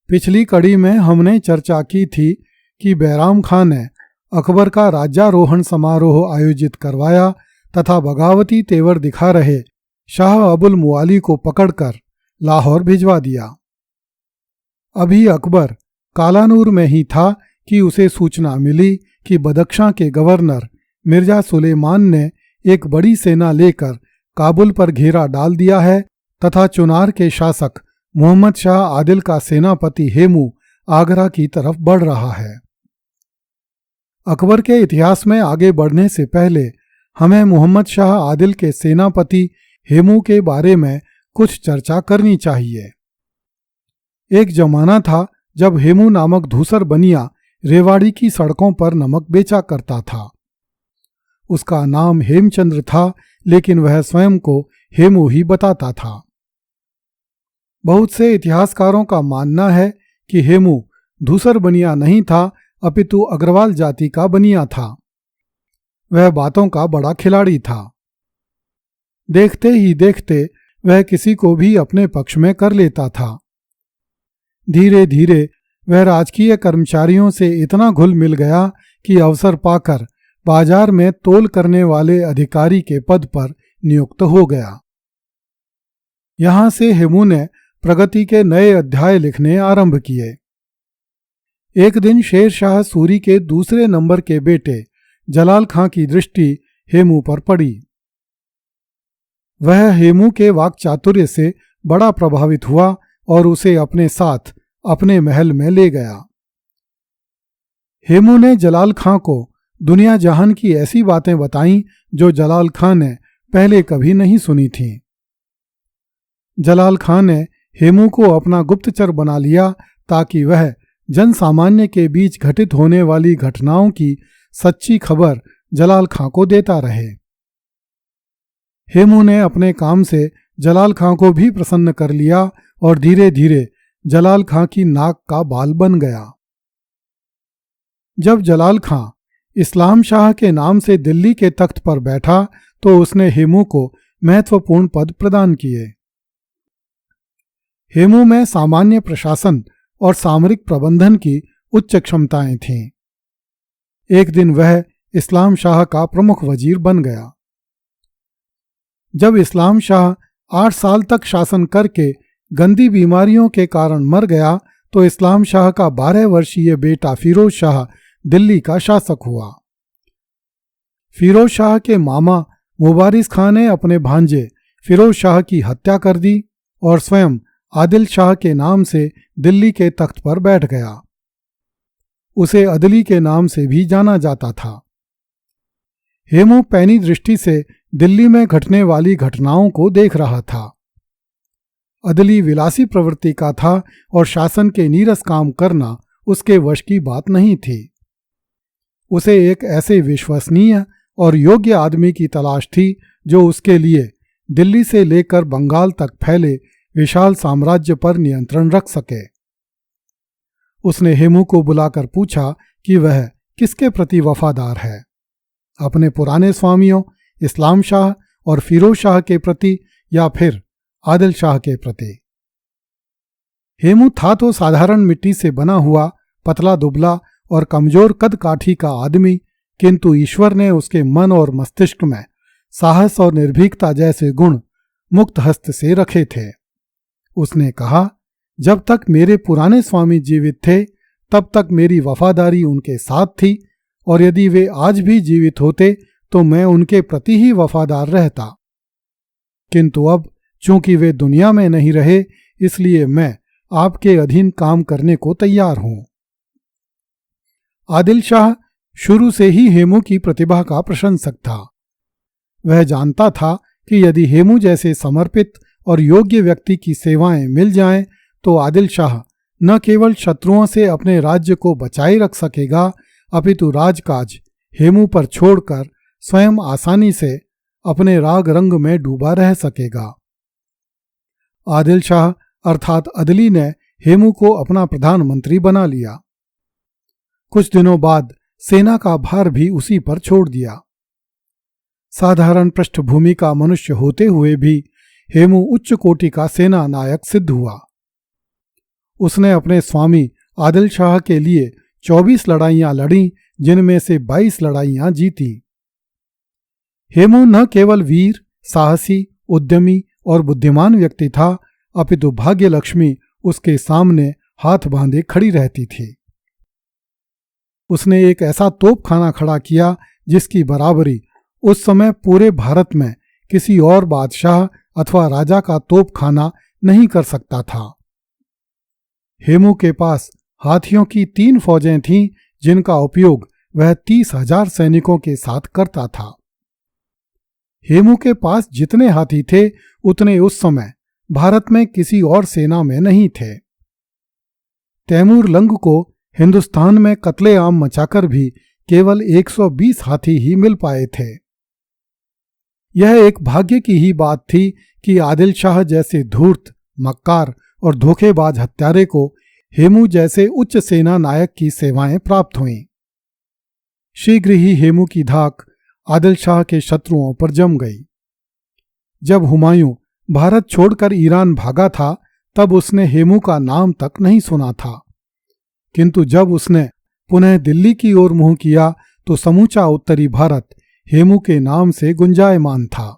पिछली कड़ी में हमने चर्चा की थी कि बैराम खां ने अकबर का राज्यारोहण समारोह आयोजित करवाया तथा बगावती तेवर दिखा रहे शाह अबुल मुआली को पकड़कर लाहौर भिजवा दिया। अभी अकबर कालानूर में ही था कि उसे सूचना मिली कि बदख्शां के गवर्नर मिर्जा सुलेमान ने एक बड़ी सेना लेकर काबुल पर घेरा डाल दिया है तथा चुनार के शासक मोहम्मद शाह आदिल का सेनापति हेमू आगरा की तरफ बढ़ रहा है। अकबर के इतिहास में आगे बढ़ने से पहले हमें मोहम्मद शाह आदिल के सेनापति हेमू के बारे में कुछ चर्चा करनी चाहिए। एक जमाना था जब हेमू नामक धूसर बनिया रेवाड़ी की सड़कों पर नमक बेचा करता था। उसका नाम हेमचंद्र था, लेकिन वह स्वयं को हेमू ही बताता था। बहुत से इतिहासकारों का मानना है कि हेमू धूसर बनिया नहीं था, अपितु अग्रवाल जाति का बनिया था। वह बातों का बड़ा खिलाड़ी था। देखते ही देखते वह किसी को भी अपने पक्ष में कर लेता था। धीरे धीरे वह राजकीय कर्मचारियों से इतना घुल मिल गया कि अवसर पाकर बाजार में तोल करने वाले अधिकारी के पद पर नियुक्त हो गया। यहां से हेमू ने प्रगति के नए अध्याय लिखने आरंभ किए। एक दिन शेर शाह सूरी के दूसरे नंबर के बेटे जलाल खां की दृष्टि हेमू पर पड़ी। वह हेमू के वाक चातुर्य से बड़ा प्रभावित हुआ और उसे अपने साथ अपने महल में ले गया। हेमू ने जलाल खां को दुनिया जहान की ऐसी बातें बताईं जो जलाल खां ने पहले कभी नहीं सुनी थीं। जलाल खां ने हेमू को अपना गुप्तचर बना लिया ताकि वह जन सामान्य के बीच घटित होने वाली घटनाओं की सच्ची खबर जलाल खां को देता रहे। हेमू ने अपने काम से जलाल खां को भी प्रसन्न कर लिया और धीरे धीरे जलाल खां की नाक का बाल बन गया। जब जलाल खां इस्लाम शाह के नाम से दिल्ली के तख्त पर बैठा तो उसने हेमू को महत्वपूर्ण पद प्रदान किए। हेमू में सामान्य प्रशासन और सामरिक प्रबंधन की उच्च क्षमताएं थीं। एक दिन वह इस्लाम शाह का प्रमुख वजीर बन गया। जब इस्लाम शाह 8 साल तक शासन करके गंदी बीमारियों के कारण मर गया तो इस्लाम शाह का 12 वर्षीय बेटा फिरोज शाह दिल्ली का शासक हुआ। फिरोज शाह के मामा मुबारिस खां ने अपने भांजे फिरोज शाह की हत्या कर दी और स्वयं आदिल शाह के नाम से दिल्ली के तख्त पर बैठ गया। उसे अदली के नाम से भी जाना जाता था। हेमू पैनी दृष्टि से दिल्ली में घटने वाली घटनाओं को देख रहा था। अदली विलासी प्रवृत्ति का था और शासन के नीरस काम करना उसके वश की बात नहीं थी। उसे एक ऐसे विश्वसनीय और योग्य आदमी की तलाश थी जो उसके लिए दिल्ली से लेकर बंगाल तक फैले विशाल साम्राज्य पर नियंत्रण रख सके। उसने हेमू को बुलाकर पूछा कि वह किसके प्रति वफादार है, अपने पुराने स्वामियों इस्लाम शाह और फिरोज शाह के प्रति या फिर आदिल शाह के प्रति। हेमू था तो साधारण मिट्टी से बना हुआ पतला दुबला और कमजोर कद काठी का आदमी, किंतु ईश्वर ने उसके मन और मस्तिष्क में साहस और निर्भीकता जैसे गुण मुक्त हस्त से रखे थे। उसने कहा, जब तक मेरे पुराने स्वामी जीवित थे तब तक मेरी वफादारी उनके साथ थी और यदि वे आज भी जीवित होते तो मैं उनके प्रति ही वफादार रहता, किंतु अब चूंकि वे दुनिया में नहीं रहे इसलिए मैं आपके अधीन काम करने को तैयार हूं। आदिल शाह शुरू से ही हेमू की प्रतिभा का प्रशंसक था। वह जानता था कि यदि हेमू जैसे समर्पित और योग्य व्यक्ति की सेवाएं मिल जाएं तो आदिल शाह न केवल शत्रुओं से अपने राज्य को बचाए रख सकेगा अपितु राजकाज हेमू पर छोड़कर स्वयं आसानी से अपने राग रंग में डूबा रह सकेगा। आदिल शाह अर्थात अदली ने हेमू को अपना प्रधानमंत्री बना लिया। कुछ दिनों बाद सेना का भार भी उसी पर छोड़ दिया। साधारण पृष्ठभूमि का मनुष्य होते हुए भी हेमू उच्च कोटि का सेना नायक सिद्ध हुआ। उसने अपने स्वामी आदिल शाह के लिए 24 लड़ाइयां लड़ी, जिनमें से 22 लड़ाइयां जीती। हेमू न केवल वीर, साहसी, उद्यमी और बुद्धिमान व्यक्ति था, अपितु भाग्य लक्ष्मी उसके सामने हाथ बांधे खड़ी रहती थी। उसने एक ऐसा तोपखाना खड़ा किया जिसकी बराबरी उस समय पूरे भारत में किसी और बादशाह अथवा राजा का तोपखाना नहीं कर सकता था। हेमू के पास हाथियों की 3 फौजें थीं, जिनका उपयोग वह 30,000 सैनिकों के साथ करता था। हेमू के पास जितने हाथी थे उतने उस समय भारत में किसी और सेना में नहीं थे। तैमूर लंग को हिंदुस्तान में कत्लेआम मचाकर भी केवल 120 हाथी ही मिल पाए थे। यह एक भाग्य की ही बात थी कि आदिल शाह जैसे धूर्त, मक्कार और धोखेबाज हत्यारे को हेमू जैसे उच्च सेना नायक की सेवाएं प्राप्त हुईं। शीघ्र ही हेमू की धाक आदिल शाह के शत्रुओं पर जम गई। जब हुमायूं भारत छोड़कर ईरान भागा था तब उसने हेमू का नाम तक नहीं सुना था, किंतु जब उसने पुनः दिल्ली की ओर मुंह किया तो समूचा उत्तरी भारत हेमू के नाम से गुंजायमान था।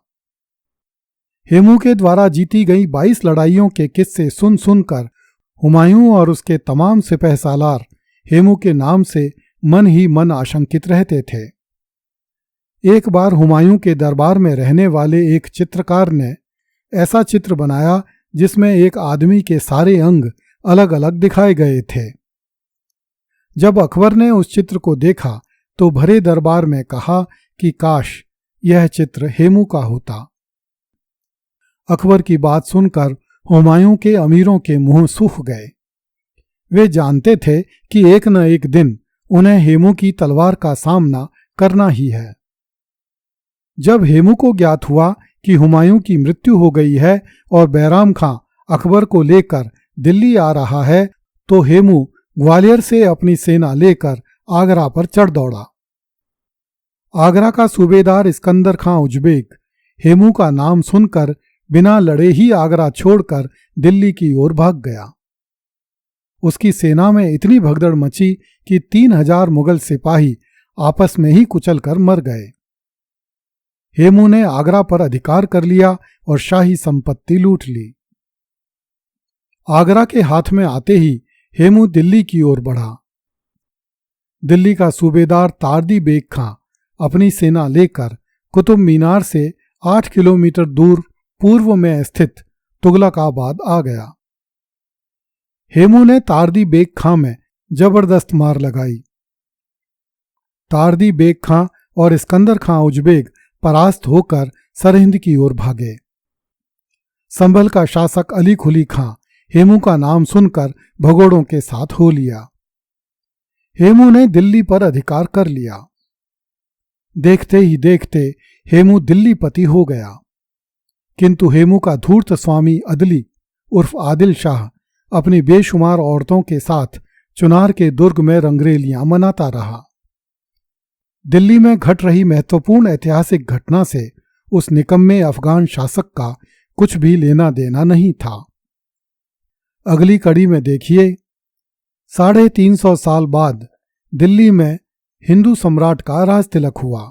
हेमू के द्वारा जीती गई 22 लड़ाइयों के किस्से सुन सुनकर हुमायूं और उसके तमाम सिपहसालार हेमू के नाम से मन ही मन आशंकित रहते थे। एक बार हुमायूं के दरबार में रहने वाले एक चित्रकार ने ऐसा चित्र बनाया जिसमें एक आदमी के सारे अंग अलग अलग दिखाए गए थे। जब अकबर ने उस चित्र को देखा तो भरे दरबार में कहा कि काश यह चित्र हेमू का होता। अकबर की बात सुनकर हुमायूं के अमीरों के मुंह सूख गए। वे जानते थे कि एक न एक दिन उन्हें हेमू की तलवार का सामना करना ही है। जब हेमू को ज्ञात हुआ कि हुमायूं की मृत्यु हो गई है और बैराम खां अकबर को लेकर दिल्ली आ रहा है, तो हेमू ग्वालियर से अपनी सेना लेकर आगरा पर चढ़ दौड़ा। आगरा का सूबेदार इस्कंदर खां उजबेक हेमू का नाम सुनकर बिना लड़े ही आगरा छोड़कर दिल्ली की ओर भाग गया। उसकी सेना में इतनी भगदड़ मची कि 3,000 मुगल सिपाही आपस में ही कुचलकर मर गए। हेमू ने आगरा पर अधिकार कर लिया और शाही संपत्ति लूट ली। आगरा के हाथ में आते ही हेमू दिल्ली की ओर बढ़ा। दिल्ली का सूबेदार तारदी बेग खां अपनी सेना लेकर कुतुब मीनार से 8 किलोमीटर दूर पूर्व में स्थित तुगलकाबाद आ गया। हेमू ने तारदी बेग खां में जबरदस्त मार लगाई। तारदी बेग खां और इस्कंदर खां उजबेग परास्त होकर सरहिंद की ओर भागे। संभल का शासक अली कुली खां हेमू का नाम सुनकर भगोड़ों के साथ हो लिया। हेमू ने दिल्ली पर अधिकार कर लिया। देखते ही देखते हेमू दिल्लीपति हो गया, किंतु हेमू का धूर्त स्वामी अदली उर्फ आदिल शाह अपनी बेशुमार औरतों के साथ चुनार के दुर्ग में रंगरेलियां मनाता रहा। दिल्ली में घट रही महत्वपूर्ण ऐतिहासिक घटना से उस निकम्मे अफगान शासक का कुछ भी लेना देना नहीं था। अगली कड़ी में देखिए, 350 साल बाद दिल्ली में हिंदू सम्राट का राज तिलक हुआ।